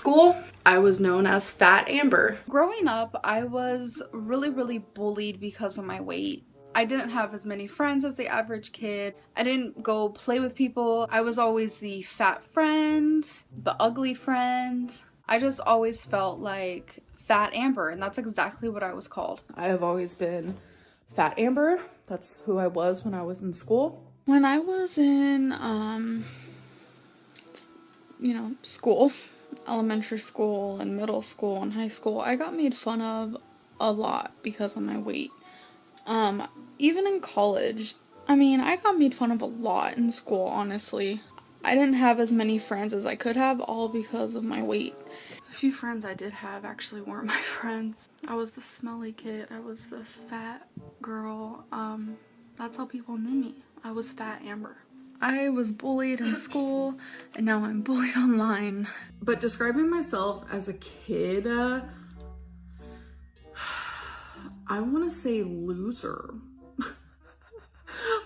School, I was known as Fat Amber. Growing up, I was really bullied because of my weight. I didn't have as many friends as the average kid. I didn't go play with people. I was always the fat friend, the ugly friend. I just always felt like Fat Amber, and that's exactly what I was called. I have always been Fat Amber. That's who I was when I was in school. When I was in, school, elementary school and middle school and high school, I got made fun of a lot because of my weight. Even in college, I got made fun of a lot in school, honestly. I didn't have as many friends as I could have, all because of my weight. The few friends I did have actually weren't my friends. I was the smelly kid. I was the fat girl. That's how people knew me. I was Fat Amber. I was bullied in school, and now I'm bullied online. But describing myself as a kid, I want to say loser.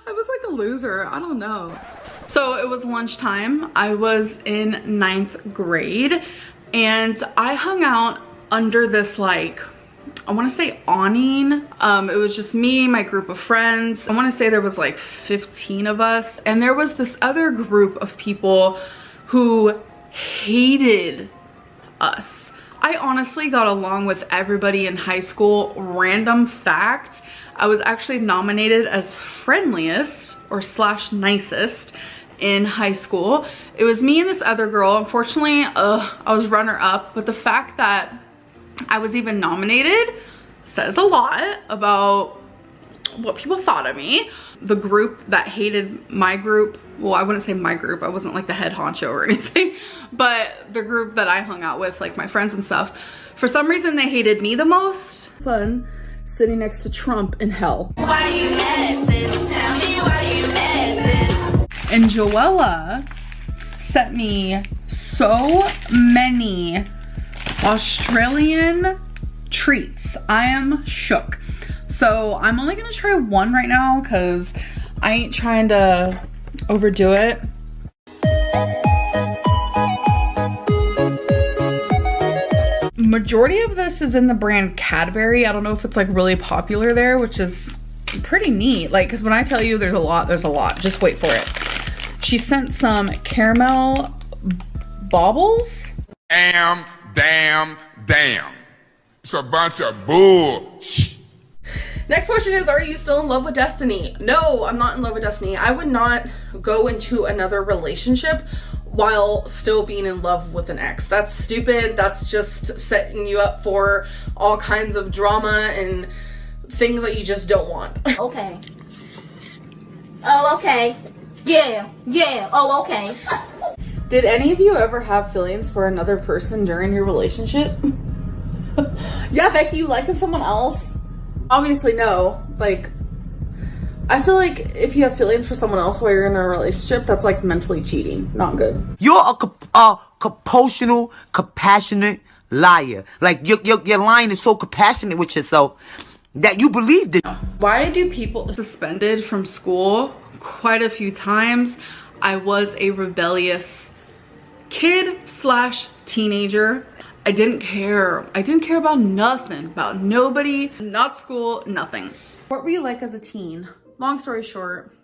I was like a loser. I don't know. So it was lunchtime. I was in 9th grade, and I hung out under this, like, I want to say awning. It was just me, my group of friends. I want to say there was like 15 of us, and there was this other group of people who hated us. I honestly got along with everybody in high school. Random fact, I was actually nominated as friendliest or / nicest in high school. It was me and this other girl. Unfortunately, I was runner up, but the fact that I was even nominated says a lot about what people thought of me. The group that hated my group, well, I wouldn't say my group, I wasn't like the head honcho or anything, but the group that I hung out with, like my friends and stuff, for some reason they hated me the most. Fun sitting next to Trump in hell. Why you asses? Tell me why you asses. And Joella sent me so many Australian treats. I am shook. So I'm only gonna try one right now because I ain't trying to overdo it. Majority of this is in the brand Cadbury. I don't know if it's like really popular there, which is pretty neat. Like, because when I tell you there's a lot, there's a lot. Just wait for it. She sent some caramel baubles. Damn. It's a bunch of bull. Next question is, are you still in love with Destiny? No, I'm not in love with Destiny. I would not go into another relationship while still being in love with an ex. That's stupid. That's just setting you up for all kinds of drama and things that you just don't want. Okay. Oh, okay. Yeah. Oh, okay. Did any of you ever have feelings for another person during your relationship? Yeah, Becky, you liking someone else? Obviously no. Like, I feel like if you have feelings for someone else while you're in a relationship, that's like mentally cheating. Not good. You're a compulsional, compassionate liar. Like, your lying is so compassionate with yourself that you believed it. Why do people suspended from school quite a few times? I was a rebellious kid / teenager. I didn't care. I didn't care about nothing, about nobody, not school, nothing. What were you like as a teen? Long story short,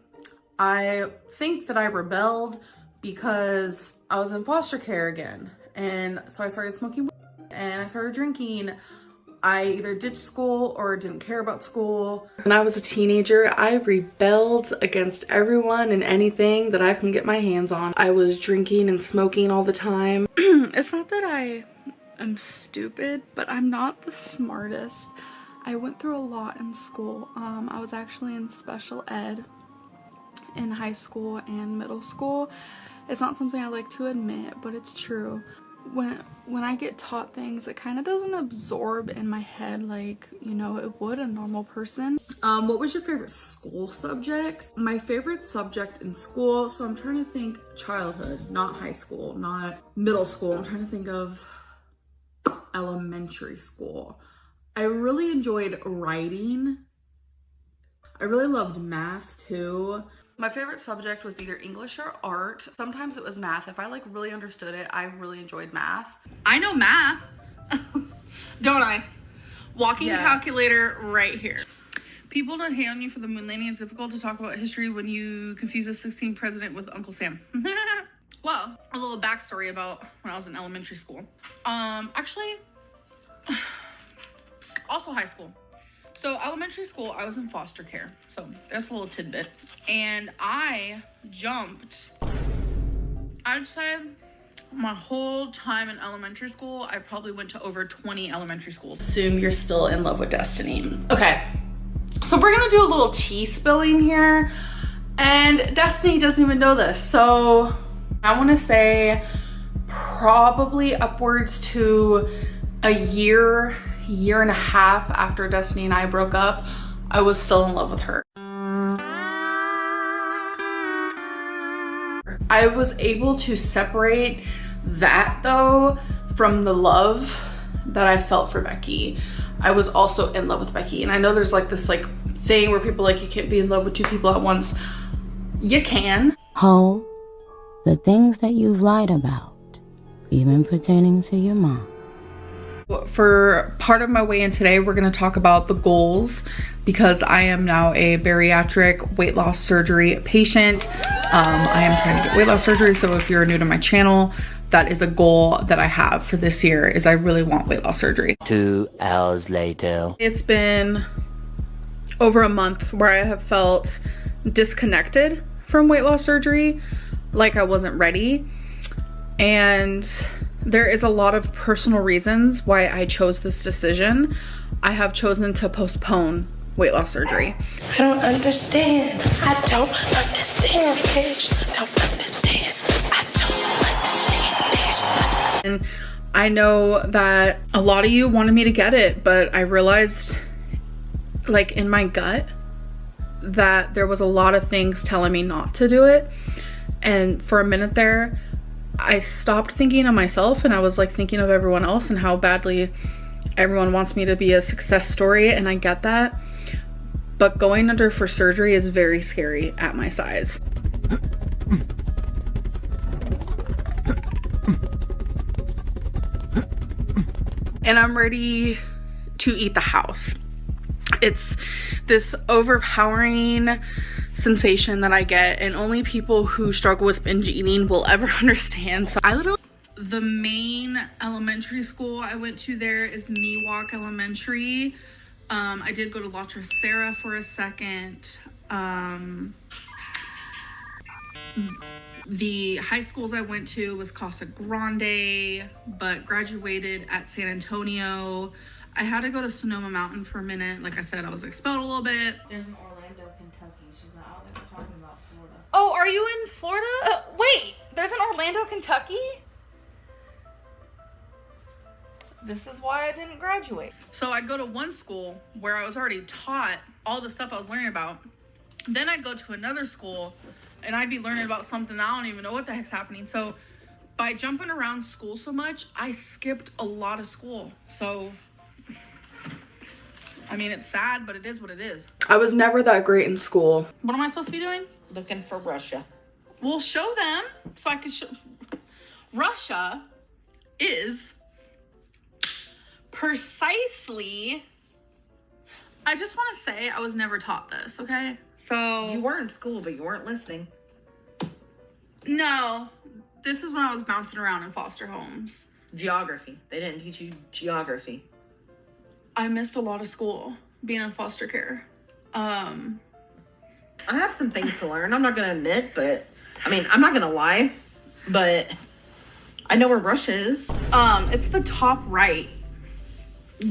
I think that I rebelled because I was in foster care again. And so I started smoking weed and I started drinking. I either ditched school or didn't care about school. When I was a teenager, I rebelled against everyone and anything that I can get my hands on. I was drinking and smoking all the time. It's not that I am stupid, but I'm not the smartest. I went through a lot in school. I was actually in special ed in high school and middle school. It's not something I like to admit, but it's true. When I get taught things, it kind of doesn't absorb in my head like, you know, it would a normal person. What was your favorite school subject? My favorite subject in school, so I'm trying to think childhood, not high school, not middle school. I'm trying to think of elementary school. I really enjoyed writing. I really loved math too. My favorite subject was either English or art. Sometimes it was math. If I like really understood it, I really enjoyed math. I know math, don't I? Walking calculator right here. People don't hate on you for the moon landing. It's difficult to talk about history when you confuse the 16th president with Uncle Sam. Well, a little backstory about when I was in elementary school. Actually, also high school. So elementary school, I was in foster care. So that's a little tidbit. And I jumped, I'd say my whole time in elementary school, I probably went to over 20 elementary schools. Assume you're still in love with Destiny. Okay, so we're gonna do a little tea spilling here. And Destiny doesn't even know this. So I wanna say probably upwards to a year and a half after Destiny and I broke up, I was still in love with her. I was able to separate that though from the love that I felt for Becky. I was also in love with Becky, and I know there's like this like thing where people like you can't be in love with two people at once. You can. Ho, the things that you've lied about, even pertaining to your mom. For part of my way in today, we're going to talk about the goals, because I am now a bariatric weight loss surgery patient. I am trying to get weight loss surgery, so if you're new to my channel, that is a goal that I have for this year, is I really want weight loss surgery. 2 hours later. It's been over a month where I have felt disconnected from weight loss surgery, like I wasn't ready. And there is a lot of personal reasons why I chose this decision. I have chosen to postpone weight loss surgery. I don't understand. I don't understand, bitch. I don't understand. I don't understand, bitch. And I know that a lot of you wanted me to get it, but I realized, like in my gut, that there was a lot of things telling me not to do it. And for a minute there, I stopped thinking of myself, and I was like thinking of everyone else and how badly everyone wants me to be a success story, and I get that. But going under for surgery is very scary at my size. And I'm ready to eat the house. It's this overpowering sensation that I get, and only people who struggle with binge eating will ever understand. So the main elementary school I went to there is Miwok Elementary. I did go to La Tercera for a second. The high schools I went to was Casa Grande, but graduated at San Antonio. I had to go to Sonoma Mountain for a minute. Like I said, I was expelled a little bit. There's an Orlando, Kentucky. She's not out there talking about Florida. Oh, are you in Florida? Wait, there's an Orlando, Kentucky? This is why I didn't graduate. So I'd go to one school where I was already taught all the stuff I was learning about. Then I'd go to another school and I'd be learning about something that I don't even know what the heck's happening. So by jumping around school so much, I skipped a lot of school. So I mean, it's sad, but it is what it is. I was never that great in school. What am I supposed to be doing? Looking for Russia. We'll show them so I can show. Russia is precisely, I just want to say I was never taught this, okay? So You were in school, but you weren't listening. No, this is when I was bouncing around in foster homes. Geography. They didn't teach you geography. I missed a lot of school being in foster care. I have some things to learn. I'm not going to admit, but I mean, I'm not going to lie, but I know where Russia is. It's the top right.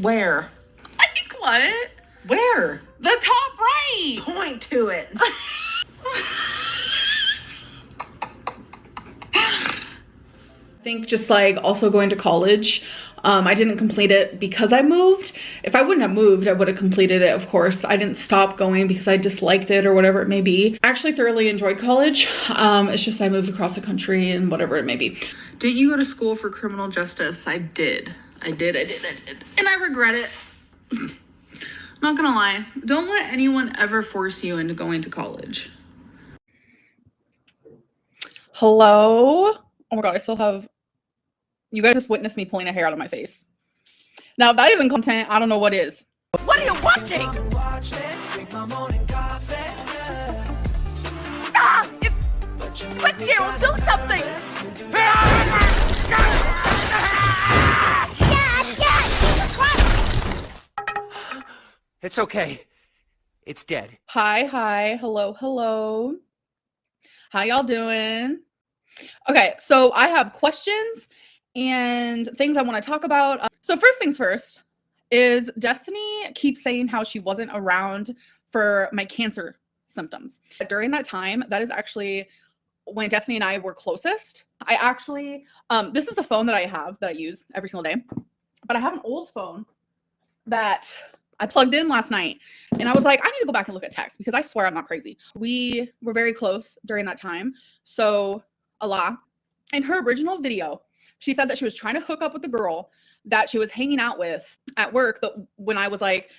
Where? Like what? Where? The top right. Point to it. I think just like also going to college, I didn't complete it because I moved. If I wouldn't have moved, I would have completed it, of course. I didn't stop going because I disliked it or whatever it may be. I actually thoroughly enjoyed college. It's just I moved across the country and whatever it may be. Didn't you go to school for criminal justice? I did. I did. And I regret it. Not gonna lie. Don't let anyone ever force you into going to college. Hello? Oh my god, I still have... You guys just witnessed me pulling a hair out of my face. Now, if that isn't content, I don't know what is. What are you watching? Ah! It's... Quick, Gerald, do something! It's okay. It's dead. Hi. Hello. How y'all doing? Okay, so I have questions and things I want to talk about. So first things first is Destiny keeps saying how she wasn't around for my cancer symptoms. During that time, that is actually when Destiny and I were closest. I actually, this is the phone that I have that I use every single day, but I have an old phone that I plugged in last night and I was like, I need to go back and look at text because I swear I'm not crazy. We were very close during that time. So Allah, in her original video, she said that she was trying to hook up with the girl that she was hanging out with at work. But when I was like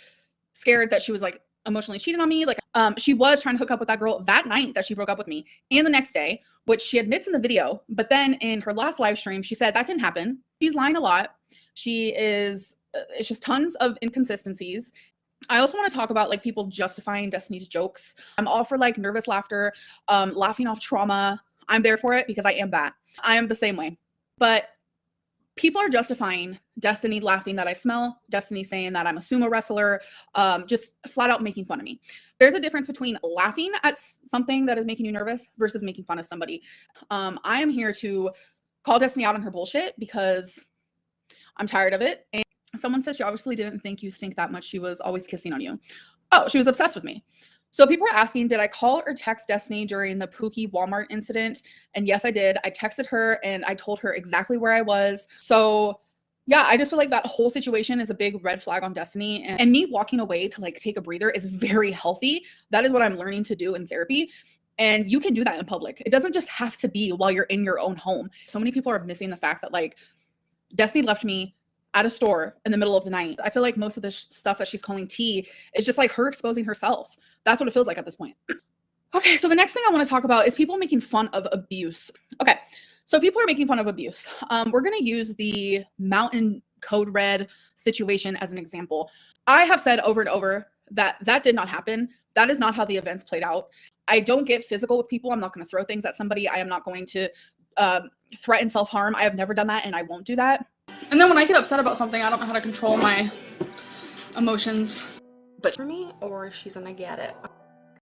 scared that she was like emotionally cheating on me, like she was trying to hook up with that girl that night that she broke up with me and the next day, which she admits in the video. But then in her last live stream, she said that didn't happen. She's lying a lot. She is... it's just tons of inconsistencies. I also want to talk about like people justifying Destiny's jokes. I'm all for like nervous laughter, laughing off trauma. I'm there for it because I am that. I am the same way. But people are justifying Destiny laughing that I smell, Destiny saying that I'm a sumo wrestler, just flat out making fun of me. There's a difference between laughing at something that is making you nervous versus making fun of somebody. I am here to call Destiny out on her bullshit because I'm tired of it. And someone said she obviously didn't think you stink that much. She was always kissing on you. Oh, she was obsessed with me. So people were asking, did I call or text Destiny during the Pookie Walmart incident? And yes, I did. I texted her and I told her exactly where I was. So yeah, I just feel like that whole situation is a big red flag on Destiny. And me walking away to like take a breather is very healthy. That is what I'm learning to do in therapy. And you can do that in public. It doesn't just have to be while you're in your own home. So many people are missing the fact that like Destiny left me at a store in the middle of the night. I feel like most of this stuff that she's calling tea is just like her exposing herself. That's what it feels like at this point. Okay, so the next thing I want to talk about is people making fun of abuse. Okay, so people are making fun of abuse. We're going to use the Mountain Code Red situation as an example. I have said over and over that that did not happen. That is not how the events played out. I don't get physical with people. I'm not going to throw things at somebody. I am not going to threaten self-harm. I have never done that and I won't do that. And then when I get upset about something, I don't know how to control my emotions. But for me, or she's gonna get it.